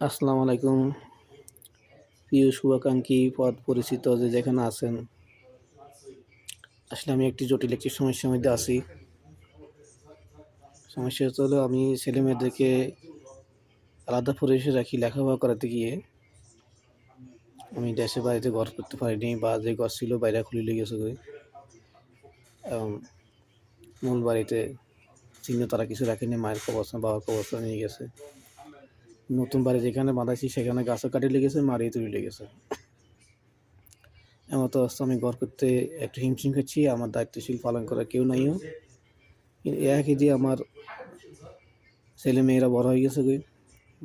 আসসালামু আলাইকুম। প্রিয় শুভাকাঙ্ক্ষী পদ পরিচিত যে যেখানে আছেন, আসলে আমি একটি জটিল একটি সমস্যার মধ্যে আছি। সমস্যাটা হলো আমি ছেলেমেয়েদেরকে আলাদা পরিবেশে রাখি লেখাপড়া করাতে গিয়ে আমি দেশে বাড়িতে ঘর করতে পারিনি, বা যে ঘর ছিল বাইরে খুলে লেগে গেছে এবং মূল বাড়িতে চিহ্ন তারা কিছু রাখেনি, মায়ের কবরস্থান বাবার কবরস্থান নিয়ে গেছে। নতুন বাড়ি যেখানে বাঁধাইছি সেখানে গাছও কাটি লেগেছে, মারিয়ে তুলে লেগেছে। এমত অবস্থা আমি ঘর করতে একটু হিমশিম খাচ্ছি, আমার দায়িত্বশীল পালন করার কেউ নাইও। কিন্তু একই দিয়ে আমার ছেলে মেয়েরা বড় হয়ে গেছে।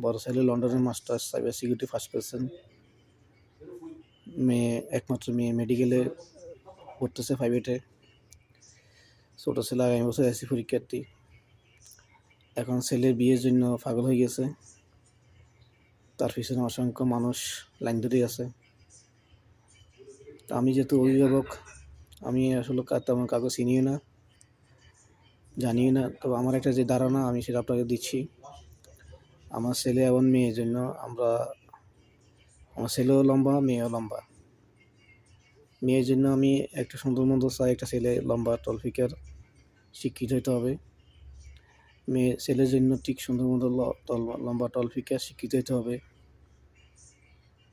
বড় ছেলে লন্ডনে মাস্টার্স সাইবার সিকিউরিটি ফার্স্ট করছেন, একমাত্র মেয়ে মেডিকেলে পড়তেছে প্রাইভেটে। ছোটো ছেলে আগামী বছর এসি পরীক্ষার্থী। এখন ছেলের বিয়ের জন্য পাগল হয়ে গেছে, তার পিছনে অসংখ্য মানুষ লাইন ধরে আছে। আমি যেহেতু অভিভাবক, আমি আসলে তেমন কাউকে চিনিও না, জানিও না। তবে আমার একটা যে ধারণা আমি সেটা আপনাকে দিচ্ছি। আমার ছেলে এবং মেয়ের জন্য আমার ছেলেও লম্বা, মেয়েও লম্বা। মেয়ের জন্য আমি একটা সুন্দর মন্দ চাই, একটা ছেলে লম্বা টলফিকার শিক্ষিত হইতে হবে। ছেলের জন্য ঠিক সুন্দর মতো লম্বা টলফিকার শিক্ষিত হইতে হবে।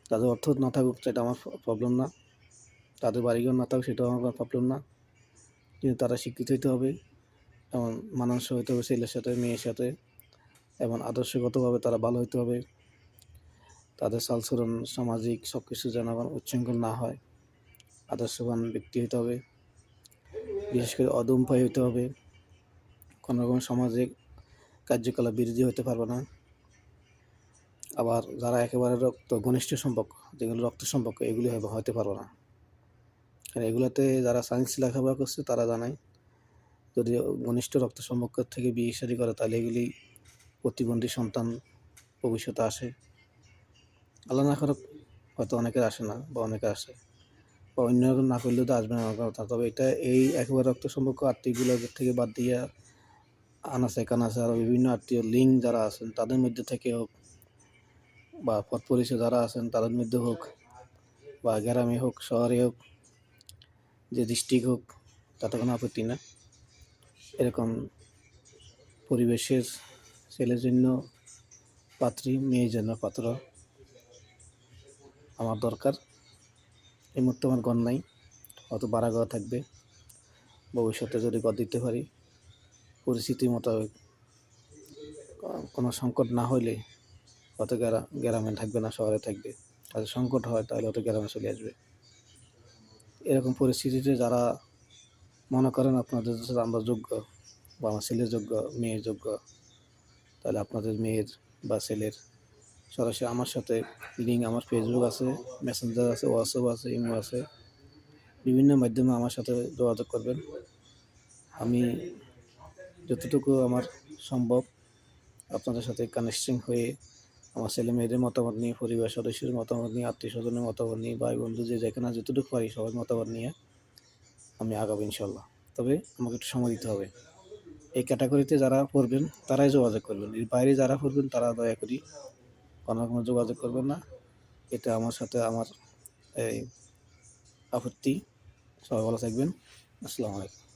তাদের অর্থ না থাকুক সেটা আমার প্রবলেম না, তাদের বাড়িঘর না থাকুক সেটাও আমার প্রবলেম না, কিন্তু তারা শিক্ষিত হইতে হবে এবং মানানসই হইতে হবে ছেলের সাথে মেয়ের সাথে, এবং আদর্শগতভাবে তারা ভালো হইতে হবে। তাদের চালচলন সামাজিক সব কিছু যেন উচ্ছৃঙ্খল না হয়, আদর্শবান ব্যক্তি হইতে হবে। বিশেষ করে অধমপায়ী হইতে হবে, কোনো রকম সামাজিক কার্যকলাপ বিরোধী হতে পারবে না। আবার যারা একেবারে ঘনিষ্ঠ সম্পর্ক, যেগুলো রক্ত সম্পর্ক, এগুলি হতে পারবে না। কারণ এগুলোতে যারা সায়েন্স লেখাপড়া করছে তারা জানায়, যদি ঘনিষ্ঠ রক্ত সম্পর্ক থেকে বিয়ে শাদী করে তাহলে এগুলি প্রতিবন্ধী সন্তান ভবিষ্যতে আসে। আল্লাহ না করুক, হয়তো অনেকের আসে না বা অনেকে আসে, বা অন্য না করলেও তো আসবে না আমার কথা। তবে এটা এই একেবারে রক্ত সম্পর্ক আত্মীয়গুলো থেকে বাদ দিয়ে আনাচে কানাচে আরও বিভিন্ন আত্মীয় লিঙ্ক যারা আছেন তাদের মধ্যে থেকে হোক, বা পথ পরিচয় যারা আছেন তাদের মধ্যে হোক, বা গ্রামে হোক শহরে হোক, যে ডিস্ট্রিক্ট হোক, তাতে কোনো আপত্তি না। এরকম পরিবেশের ছেলের জন্য পাত্রী, মেয়ের জন্য পাত্র আমার দরকার। এই মুহূর্তে আমার ঘর নাই, হয়তো ভাড়া ঘর থাকবে। ভবিষ্যতে যদি ঘর দিতে পারি, পরিস্থিতি মোতাবেক কোনো সংকট না হইলে হয়তো গ্রামে থাকবে না, শহরে থাকবে। আর সংকট হয় তাহলে হয়তো গ্রামে চলে আসবে। এরকম পরিস্থিতিতে যারা মনে করেন আপনাদের আমরা যোগ্য, বা আমার ছেলের যোগ্য, মেয়ের যোগ্য, তাহলে আপনাদের মেয়ের বা ছেলের সরাসরি আমার সাথে লিঙ্ক, আমার ফেসবুক আছে, মেসেঞ্জার আছে, হোয়াটসঅ্যাপ আছে, ইমো আছে, বিভিন্ন মাধ্যমে আমার সাথে যোগাযোগ করবেন। আমি যতটুকু আমার সম্ভব আপনাদের সাথে কানেকশন হয়ে আমার ছেলে মেয়েদের মতামত নিয়ে, পরিবার সদস্যের মতামত নিয়ে, আত্মীয় স্বজনের মতামত নিয়ে, ভাই বন্ধু যে যেখানে যতটুকু পারি সবার মতামত নিয়ে আমি আগাবো ইনশাল্লাহ। তবে আমাকে একটু সময় দিতে হবে। এই ক্যাটাগরিতে যারা পড়বেন তারাই যোগাযোগ করবেন, এর বাইরে যারা পড়বেন তারা দয়া করি কোনো যোগাযোগ করবেন না। এটা আমার সাথে আমার এই আপত্তি। সবাই ভালো থাকবেন। আসসালামু আলাইকুম।